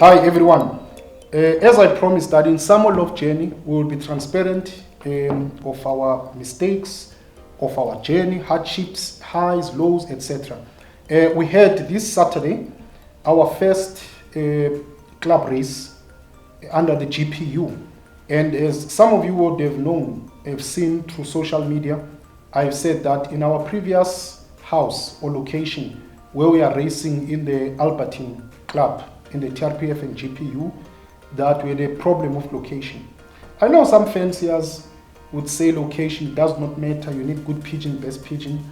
Hi everyone. As I promised that in Samuel Lofts Journey, we will be transparent of our mistakes, of our journey, hardships, highs, lows, etc. We had this Saturday our first club race under the GPU. And as some of you would have known, have seen through social media, I've said that in our previous house or location where we are racing in the Albertine Club, in the TRPF and GPU, that we had a problem of location. I know some fanciers would say location does not matter, you need good pigeon, best pigeon.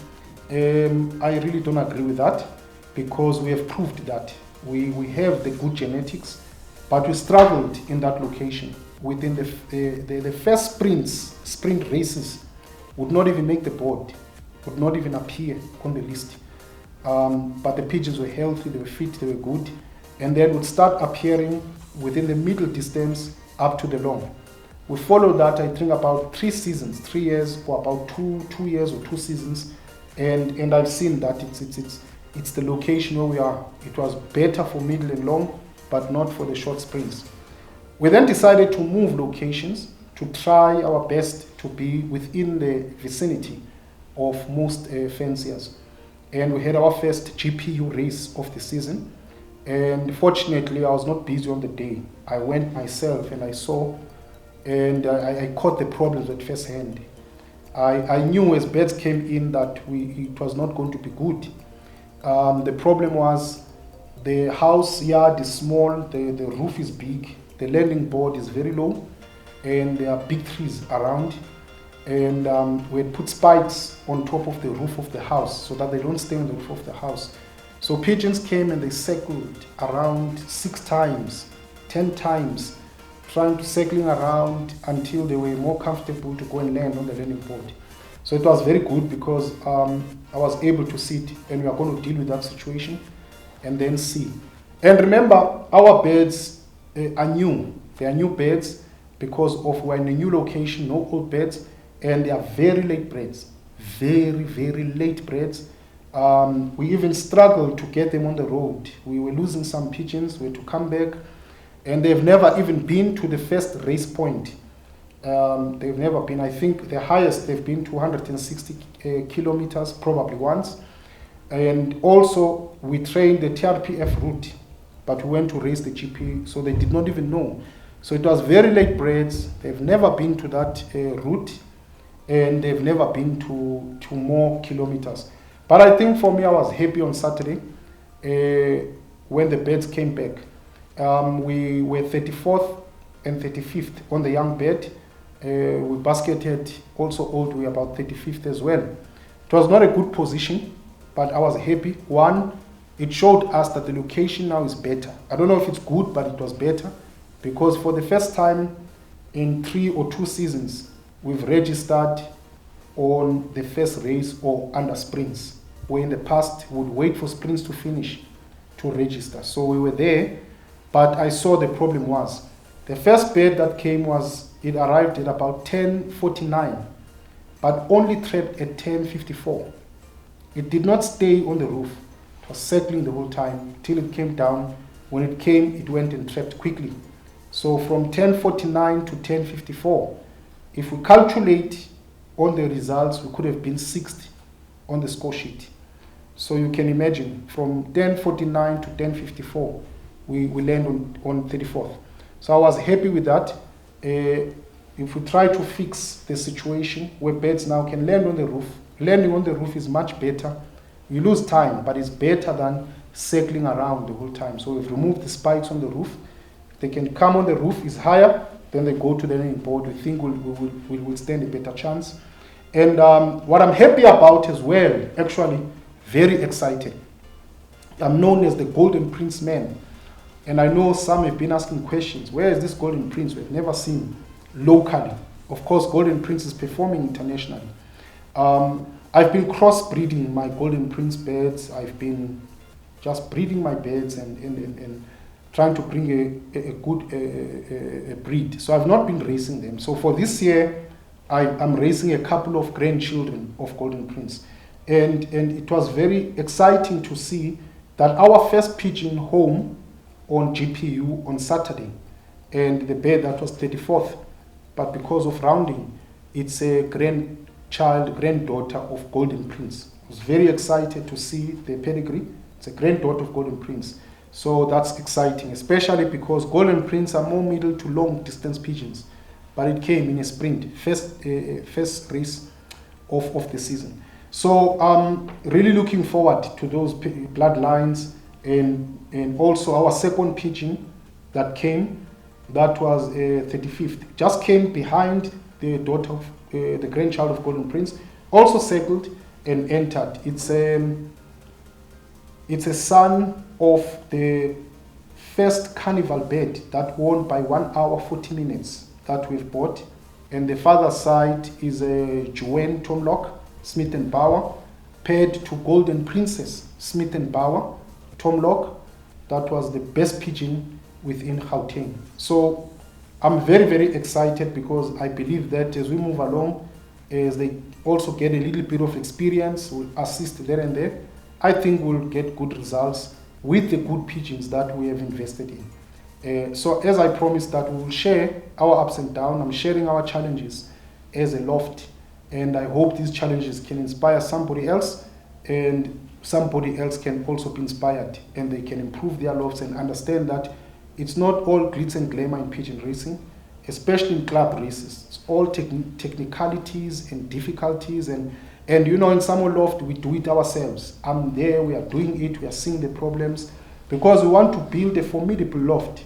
I really don't agree with that, because we have proved that we have the good genetics, but we struggled in that location. Within the first sprint races would not even make the board, would not even appear on the list. But the pigeons were healthy, they were fit, they were good, and then would start appearing within the middle distance up to the long. We followed that, I think, about 3 seasons, 3 years, or about two years or 2 seasons, and I've seen that it's the location where we are. It was better for middle and long, but not for the short sprints. We then decided to move locations to try our best to be within the vicinity of most fanciers. And we had our first GPU race of the season. And fortunately, I was not busy on the day. I went myself and I saw, and I caught the problems at first hand. I knew as birds came in that it was not going to be good. The problem was the house yard is small, the roof is big, the landing board is very low, and there are big trees around. And we had put spikes on top of the roof of the house so that they don't stay on the roof of the house. So pigeons came and they circled around 6 times, 10 times, trying to circling around until they were more comfortable to go and land on the landing board. So it was very good, because I was able to sit, and we are going to deal with that situation and then see. And remember, our birds are new. They are new birds because of we're in a new location, no old birds, and they are very late breds, very, very late breds. We even struggled to get them on the road. We were losing some pigeons, we had to come back, and they've never even been to the first race point. They've never been. I think the highest they've been 260 kilometers, probably once. And also we trained the TRPF route, but we went to race the GP, so they did not even know. So it was very late breds. They've never been to that route, and they've never been to more kilometers. But I think for me, I was happy on Saturday when the birds came back. We were 34th and 35th on the young bird. We basketed also all the way about 35th as well. It was not a good position, but I was happy. One, it showed us that the location now is better. I don't know if it's good, but it was better, because for the first time in 3 or 2 seasons, we've registered on the first race or under sprints, where in the past we would wait for sprints to finish to register. So we were there, but I saw the problem was the first bird that came it arrived at about 10:49, but only trapped at 10:54. It did not stay on the roof. It was circling the whole time till it came down. When it came, it went and trapped quickly. So from 10:49 to 10:54, if we calculate on the results, we could have been 6th on the score sheet. So you can imagine, from 10:49 to 10:54, we land on 34th. So I was happy with that. If we try to fix the situation where birds now can land on the roof, landing on the roof is much better. You lose time, but it's better than circling around the whole time. So we've removed the spikes on the roof. If they can come on the roof, is higher, then they go to the landing board. We think we will stand a better chance. And what I'm happy about as well, actually very excited, I'm known as the Golden Prince man. And I know some have been asking questions. Where is this Golden Prince? We've never seen locally. Of course, Golden Prince is performing internationally. I've been crossbreeding my Golden Prince birds. I've been just breeding my birds and trying to bring a good breed. So I've not been racing them. So for this year, I'm raising a couple of grandchildren of Golden Prince. And it was very exciting to see that our first pigeon home on GPU on Saturday, and the bird that was 34th, but because of rounding, it's a granddaughter of Golden Prince. I was very excited to see the pedigree. It's a granddaughter of Golden Prince. So that's exciting, especially because Golden Prince are more middle to long distance pigeons. But it came in a sprint, first race of the season. So I'm really looking forward to those bloodlines, and also our second pigeon that came, that was 35th, just came behind the daughter of the grandchild of Golden Prince, also circled and entered. It's a son of the first carnival bird that won by 1 hour 40 minutes that we've bought, and the father's side is a Juwen Tomlock, Smith and Bauer, paired to Golden Princess Smith and Bauer Tomlock. That was the best pigeon within Gauteng. So I'm very, very excited, because I believe that as we move along, as they also get a little bit of experience, will assist there and there, I think we'll get good results with the good pigeons that we have invested in. So as I promised that we will share our ups and downs, I'm sharing our challenges as a loft, and I hope these challenges can inspire somebody else, and somebody else can also be inspired, and they can improve their lofts and understand that it's not all glitz and glamour in pigeon racing, especially in club races. It's all technicalities and difficulties, and you know, in Samuel Loft, we do it ourselves. I'm there, we are doing it, we are seeing the problems, because we want to build a formidable loft.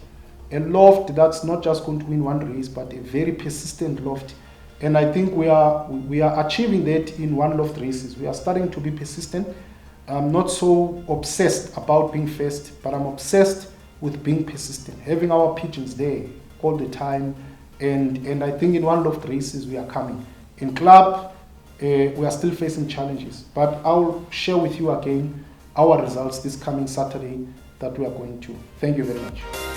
A loft that's not just going to win one race, but a very persistent loft. And I think we are achieving that in one loft races. We are starting to be persistent. I'm not so obsessed about being first, but I'm obsessed with being persistent, having our pigeons there all the time. And I think in one loft races, we are coming. In club, we are still facing challenges, but I'll share with you again our results this coming Saturday that we are going to. Thank you very much.